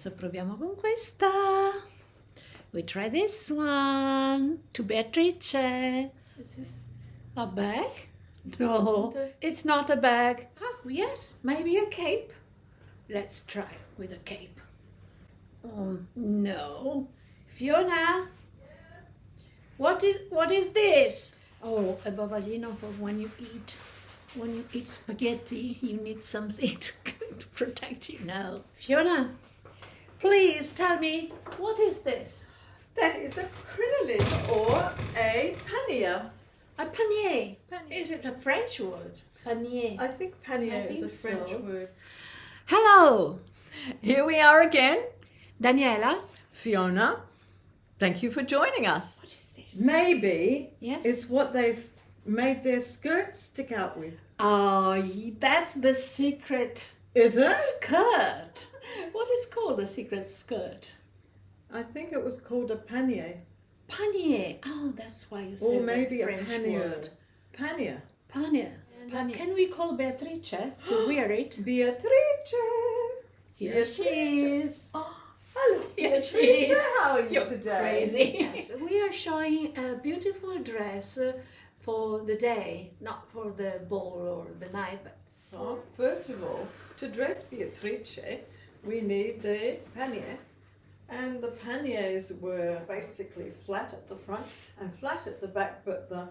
Adesso proviamo con questa. We try this one. To Beatrice. This is a bag? No, it's not a bag. Oh, yes, maybe a cape. Let's try with a cape. No. Fiona? What is this? Oh, a bavaglino for when you eat spaghetti. You need something to protect you now. Fiona, please tell me, what is this? That is a crinoline or a pannier. A panier. Panier. Is it a French word? Panier. I think pannier is a think French so. word. Hello, Here we are again. Daniela. Fiona, thank you for joining us. What is this? Maybe Yes. it's what they made their skirts stick out with. Oh, that's the secret Is it? skirt. What is called a secret skirt? I think it was called a pannier. Panier. Oh, that's why you said Or maybe the a French pannier. word. Pannier. Panier. Panier. Can we call Beatrice to wear it? Beatrice. Here she is. Oh, hello, Here she Beatrice. is. How are you You're today? crazy. Yes, we are showing a beautiful dress for the day, not for the ball or the night, but So, first of all, to dress Beatrice, we need the pannier. And the panniers were basically flat at the front and flat at the back, but the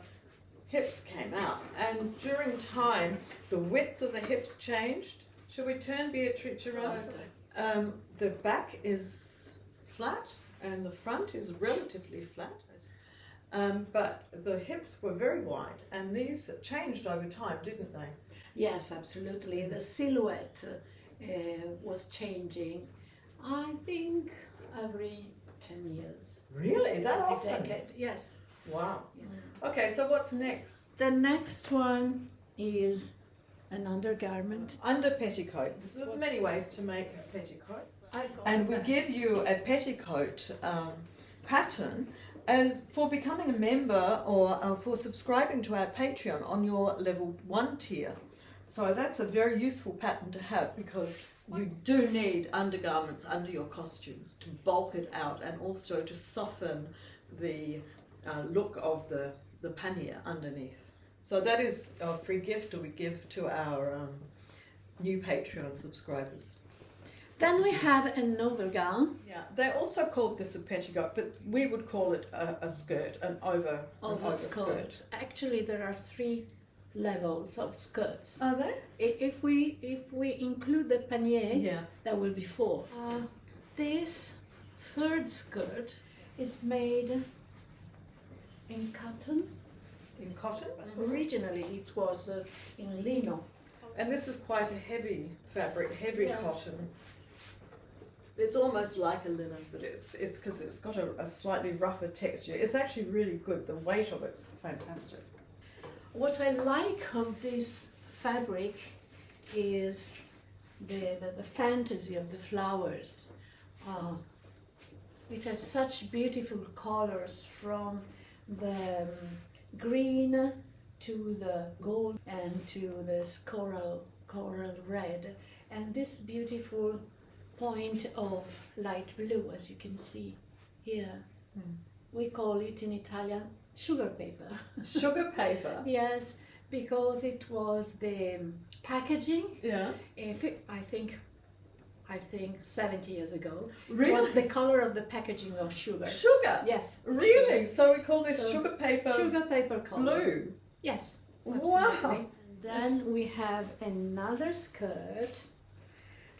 hips came out. And during time, the width of the hips changed. Shall we turn Beatrice around? The back is flat and the front is relatively flat. But the hips were very wide, and these changed over time, didn't they? yes, absolutely. The silhouette was changing, I think, every 10 years. Really? That Every often? decade, yes. Wow. Yeah. Okay, so what's next? The next one is an undergarment. Under petticoat. There's many ways to make a petticoat. I got And we that. give you a petticoat pattern as for becoming a member or for subscribing to our Patreon on your level 1 tier. So that's a very useful pattern to have because you do need undergarments under your costumes to bulk it out and also to soften the look of the pannier underneath. So that is a free gift that we give to our new Patreon subscribers. Then we have an overgown. Yeah, they also called this a petticoat, but we would call it a skirt, an Overskirt. Actually, there are 3 levels of skirts. Are they? If we include the panier, Yeah. that will be 4. This third skirt is made in cotton. In cotton. Originally, it was in lino. And this is quite a heavy fabric, heavy Yes. cotton. It's almost like a linen, but it's because it's got a slightly rougher texture. It's actually really good. The weight of it's fantastic. What I like of this fabric is the fantasy of the flowers. It has such beautiful colors from the green to the gold and to this coral red, and this beautiful point of light blue, as you can see here. We call it in Italian sugar paper. Sugar paper. Yes, because it was the packaging. Yeah. I think 70 years ago. It Really? was the color of the packaging of sugar. Sugar. Yes. Really? So we call this So, sugar paper Sugar paper color. blue. Yes. Wow. Absolutely. Then we have another skirt.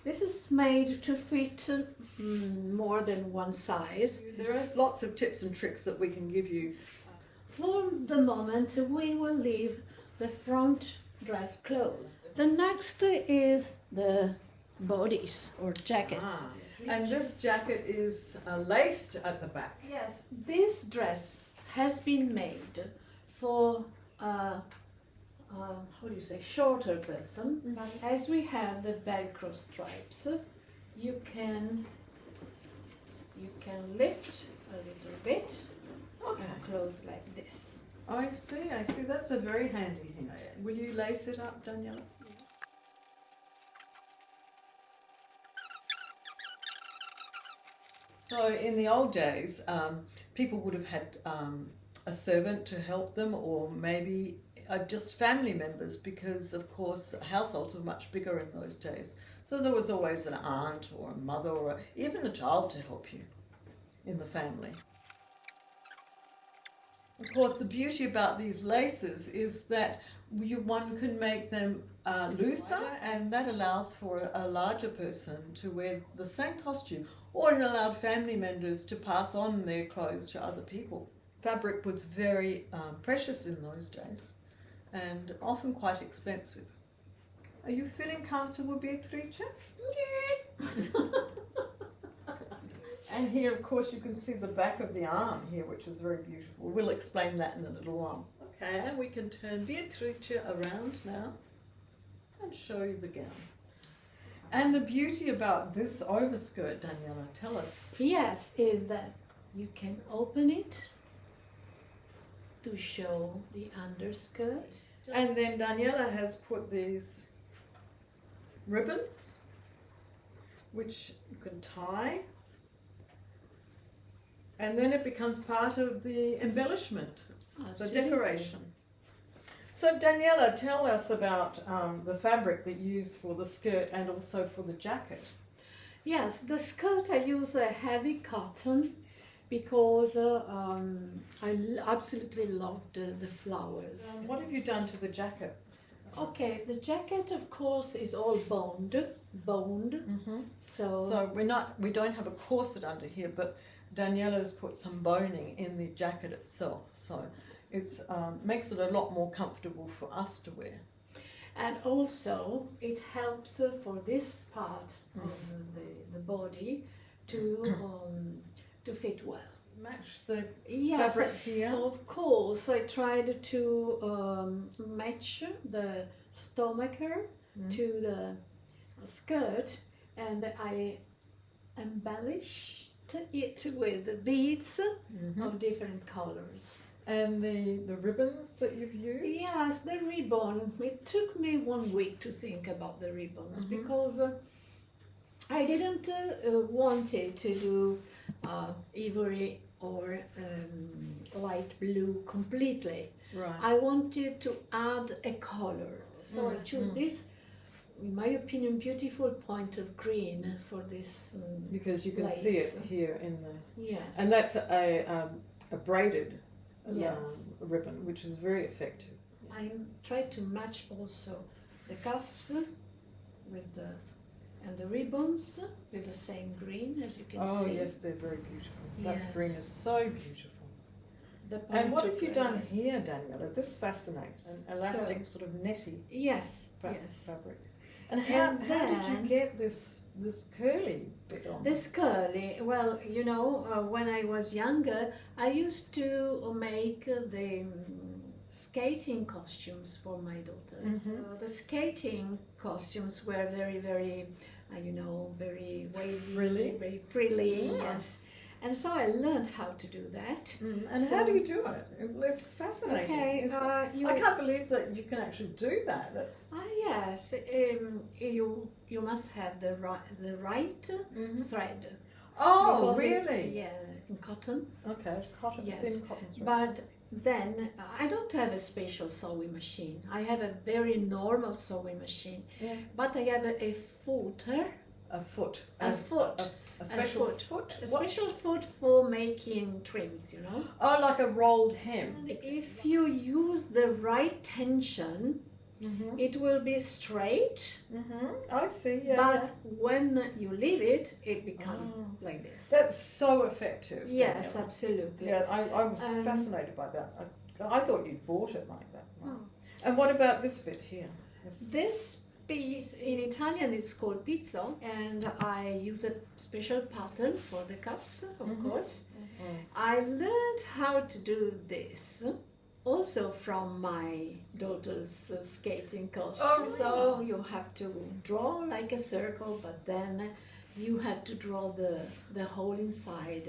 This is made to fit more than one size. There are lots of tips and tricks that we can give you. For the moment, we will leave the front dress closed. The next is the bodies or jackets. And this jacket is laced at the back. Yes, this dress has been made for shorter person. But as we have the Velcro stripes, you can lift a little bit and close like this. I see. That's a very handy thing. Will you lace it up, Daniela? So in the old days, people would have had a servant to help them, or maybe just family members, because of course households were much bigger in those days. So there was always an aunt or a mother or even a child to help you in the family. Of course, the beauty about these laces is that one can make them looser, and that allows for a larger person to wear the same costume, or it allowed family members to pass on their clothes to other people. Fabric was very precious in those days and often quite expensive. Are you feeling comfortable, Beatrice? Yes. And here, of course, you can see the back of the arm here, which is very beautiful. We'll explain that in a little while. Okay, and we can turn Beatrice around now and show you the gown. And the beauty about this overskirt, Daniela, tell us. Yes, is that you can open it to show the underskirt. And then Daniela has put these ribbons, which you can tie. And then it becomes part of the embellishment, Absolutely. the decoration. So Daniela, tell us about the fabric that you use for the skirt and also for the jacket. Yes, the skirt I use a heavy cotton because I absolutely love the flowers. What have you done to the jacket? Okay, the jacket of course is all boned. Mm-hmm. So we don't have a corset under here, but Daniela's put some boning in the jacket itself, so it's makes it a lot more comfortable for us to wear. And also it helps for this part of the body to fit well. Match the Yes, fabric here. of course. I tried to match the stomacher to the skirt, and I embellished it with the beads of different colors. And the ribbons that you've used? Yes, the ribbon. It took me 1 week to think about the ribbons because I didn't want it to do ivory or light blue completely. Right. I wanted to add a color. So I chose this, in my opinion, beautiful point of green for this Because you can lace. see it here in the... Yes. And that's a braided Yes. ribbon, which is very effective. I tried to match also the cuffs with the ribbons with the same green, as you can see. Oh yes, they're very beautiful. That Yes. green is so beautiful. The And what point have you of done red. here, Daniela? This fascinates. An elastic sort of netty Yes, yes. fabric. And And how did you then- get this curly bit on? This curly, well, you know, when I was younger, I used to make the skating costumes for my daughters. The skating costumes were very, very, very wavy, Frilly? very frilly, Yeah. yes. And so I learned how to do that. And So- how do you do it? It's fascinating. Okay, I can't believe that you can actually do that. That's yes, you must have the right thread. Oh, Because really? yeah, in cotton. Okay, it's cotton, Yes, thin cotton thread. But then I don't have a special sewing machine. I have a very normal sewing machine. Yeah. But I have a footer, A foot. a foot, A special foot. foot. a What's- special foot for making trims, you know. Oh, like a rolled hem. And if you use the right tension, it will be straight. I see. Yeah. But when you leave it, it becomes like this. That's so effective. Yes, Daniela. absolutely. Yeah, I was fascinated by that. I thought you bought it like that. Oh. And what about this bit here? This piece in Italian is called pizzo, and I use a special pattern for the cuffs, of course. I learned how to do this also from my daughter's skating costume. Oh, really? So you have to draw like a circle, but then you have to draw the hole inside,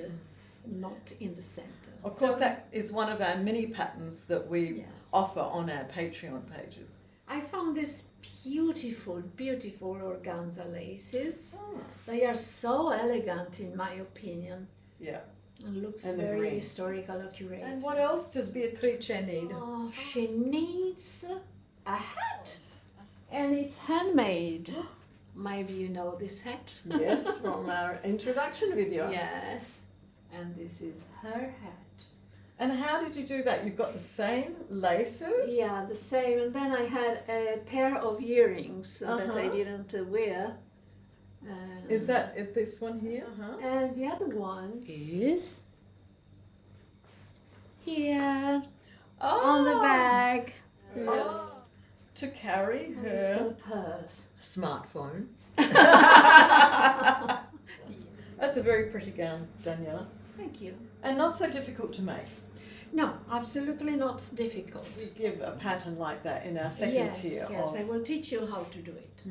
not in the center. Of course, that is one of our mini patterns that we Yes. offer on our Patreon pages. I found these beautiful, beautiful organza laces. Oh. They are so elegant, in my opinion. Yeah. It looks And the very green. historical, accurate. And what else does Beatrice need? Oh, she needs a hat, and it's handmade. Maybe you know this hat? Yes, from our introduction video. Yes, and this is her hat. And how did you do that? You've got the same laces? Yeah, the same. And then I had a pair of earrings that I Uh-huh. didn't wear. Is that this one here? And the other one is here on the bag. Yes. To carry her Little purse. smartphone. That's a very pretty gown, Daniela. Thank you. And not so difficult to make. No, absolutely not difficult. We give a pattern like that in our second Yes, tier. yes, I will teach you how to do it.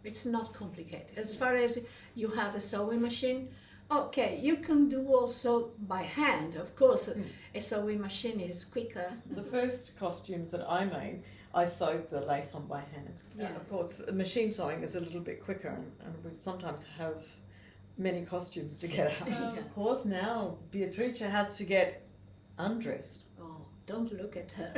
It's not complicated. As far as you have a sewing machine, okay, you can do also by hand. Of course, a sewing machine is quicker. The first costumes that I made, I sewed the lace on by hand. Yeah. And of course, machine sewing is a little bit quicker, and we sometimes have many costumes to get out. Yeah. Of course, now Beatrice has to get undressed. Oh, don't look at her.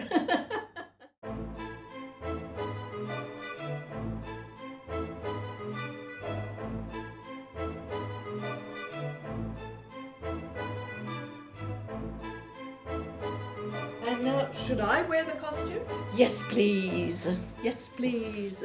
And now, should I wear the costume? Yes, please. Yes, please.